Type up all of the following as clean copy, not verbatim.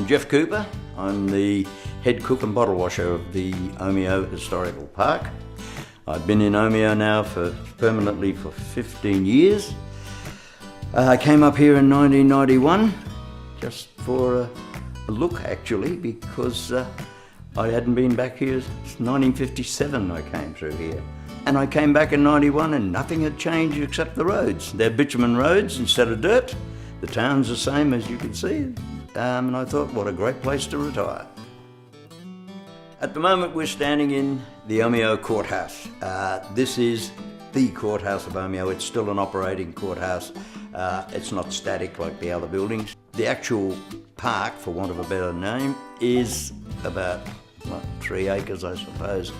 Jeff Cooper. I'm the head cook and bottle washer of the Omeo Historical Park. I've been in Omeo now permanently for 15 years. I came up here in 1991 just for a look actually, because I hadn't been back here since 1957 I came through here. And I came back in 91 and nothing had changed except the roads. They're bitumen roads instead of dirt. The town's the same as you can see. And I thought, what a great place to retire. At the moment we're standing in the Omeo Courthouse. This is the courthouse of Omeo. It's still an operating courthouse. It's not static like the other buildings. The actual park, for want of a better name, is about 3 acres, I suppose.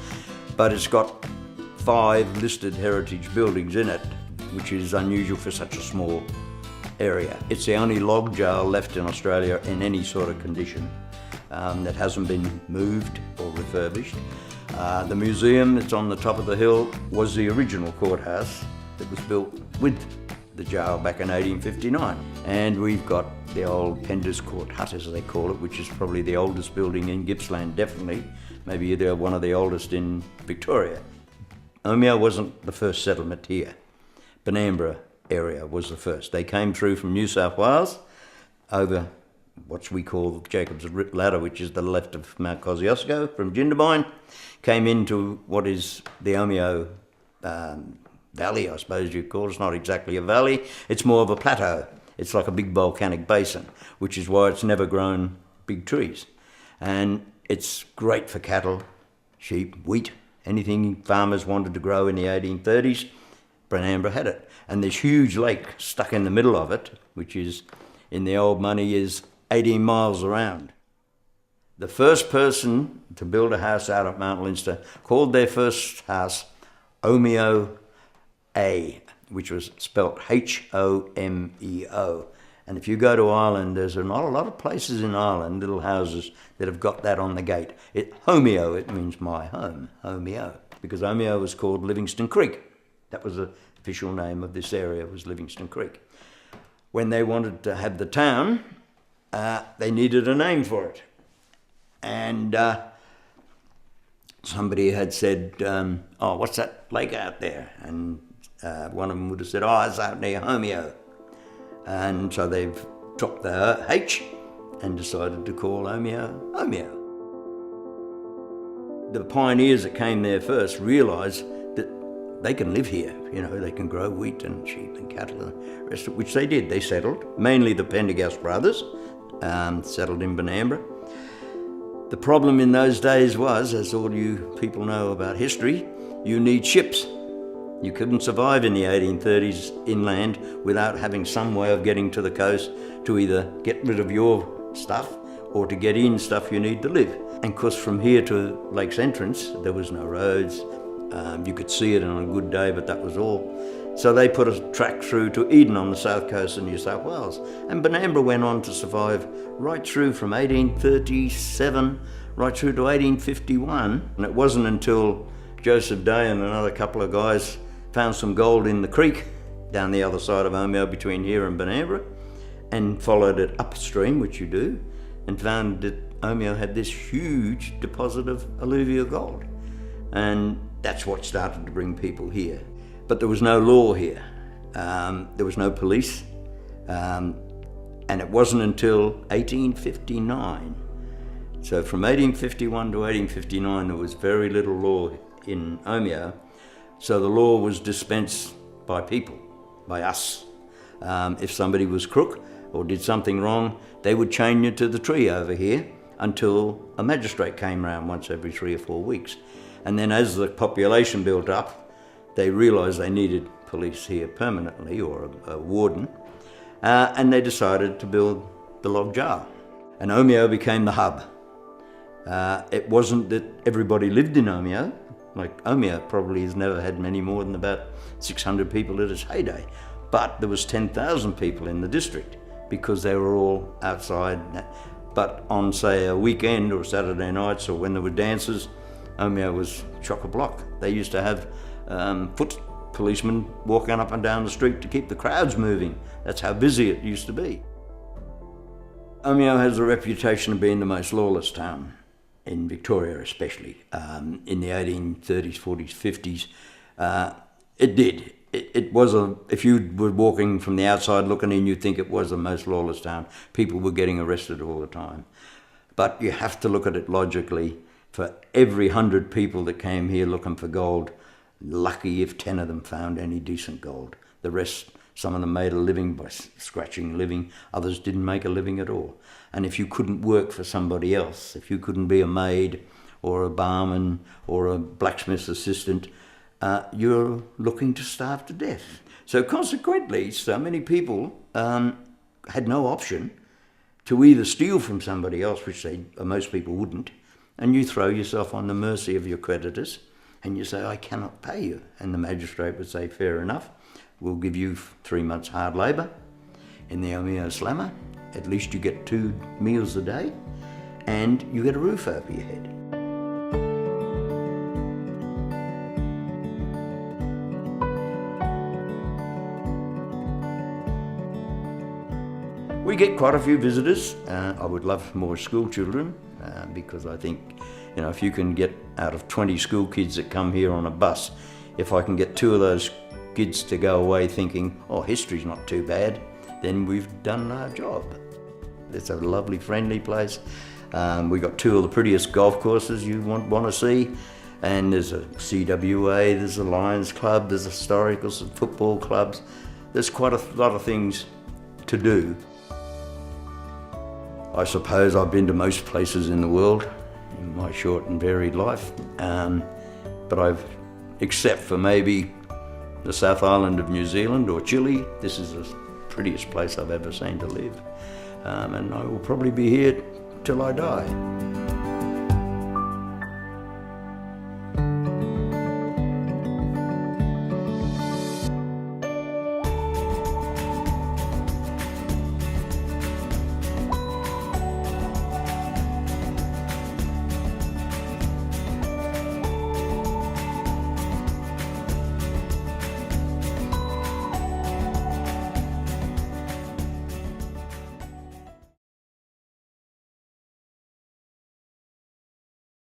But it's got 5 listed heritage buildings in it, which is unusual for such a small area. It's the only log jail left in Australia in any sort of condition that hasn't been moved or refurbished. The museum that's on the top of the hill was the original courthouse that was built with the jail back in 1859. And we've got the old Penders Court Hut, as they call it, which is probably the oldest building in Gippsland, definitely. Maybe they're one of the oldest in Victoria. Omeo wasn't the first settlement here. Benambra area was the first. They came through from New South Wales over what we call Jacob's Ladder, which is the left of Mount Kosciuszko from Jindabyne, came into what is the Omeo Valley, I suppose you'd call it. It's not exactly a valley, it's more of a plateau. It's like a big volcanic basin, which is why it's never grown big trees. And it's great for cattle, sheep, wheat, anything farmers wanted to grow in the 1830s, Benambra had it. And this huge lake stuck in the middle of it, which is, in the old money, is 18 miles around. The first person to build a house out at Mount Leinster called their first house Omeo A, which was spelt H-O-M-E-O. And if you go to Ireland, there's not a lot of places in Ireland, little houses, that have got that on the gate. Homeo, it means my home, Omeo, because Omeo was called Livingston Creek. That was the official name of this area, was Livingston Creek. When they wanted to have the town, they needed a name for it. And somebody had said, oh, what's that lake out there? And one of them would have said, oh, it's out near Omeo. And so they've dropped the H and decided to call Omeo Omeo. The pioneers that came there first realised that they can live here, you know, they can grow wheat and sheep and cattle and the rest of which they did. They settled, mainly the Pendergast brothers, settled in Benambra. The problem in those days was, as all you people know about history, you need ships. You couldn't survive in the 1830s inland without having some way of getting to the coast to either get rid of your stuff or to get in stuff you need to live. And of course from here to Lakes Entrance there was no roads. You could see it on a good day, but that was all. So they put a track through to Eden on the south coast of New South Wales. And Benambra went on to survive right through from 1837 right through to 1851. And it wasn't until Joseph Day and another couple of guys found some gold in the creek down the other side of Omeo between here and Benambra and followed it upstream, which you do, and found that Omeo had this huge deposit of alluvial gold. And that's what started to bring people here. But there was no law here. There was no police. And it wasn't until 1859. So from 1851 to 1859, there was very little law in Omeo. So the law was dispensed by people, by us. If somebody was crook or did something wrong, they would chain you to the tree over here until a magistrate came round once every 3 or 4 weeks. And then as the population built up, they realised they needed police here permanently, or a warden, and they decided to build the log jail. And Omeo became the hub. It wasn't that everybody lived in Omeo. Like Omeo probably has never had many more than about 600 people at its heyday. But there was 10,000 people in the district because they were all outside. But on, say, a weekend or Saturday nights or when there were dances, Omeo was chock-a-block. They used to have foot policemen walking up and down the street to keep the crowds moving. That's how busy it used to be. Omeo has a reputation of being the most lawless town in Victoria, especially in the 1830s, 40s, 50s. It did. It was if you were walking from the outside looking in, you'd think it was the most lawless town. People were getting arrested all the time. But you have to look at it logically. For every 100 people that came here looking for gold, lucky if 10 of them found any decent gold. The rest, some of them made a living by scratching a living, others didn't make a living at all. And if you couldn't work for somebody else, if you couldn't be a maid or a barman or a blacksmith's assistant, you're looking to starve to death. So consequently, so many people had no option to either steal from somebody else, which most people wouldn't, and you throw yourself on the mercy of your creditors, and you say, I cannot pay you. And the magistrate would say, fair enough, we'll give you 3 months hard labour in the Omeo Slammer. At least you get 2 meals a day, and you get a roof over your head. We get quite a few visitors. I would love more school children because I think, if you can get out of 20 school kids that come here on a bus, if I can get 2 of those kids to go away thinking, oh, history's not too bad, then we've done our job. It's a lovely, friendly place. We've got 2 of the prettiest golf courses you want to see. And there's a CWA, there's a Lions Club, there's historical football clubs. There's quite a lot of things to do. I suppose I've been to most places in the world in my short and varied life, but except for maybe the South Island of New Zealand or Chile, this is the prettiest place I've ever seen to live. And I will probably be here till I die.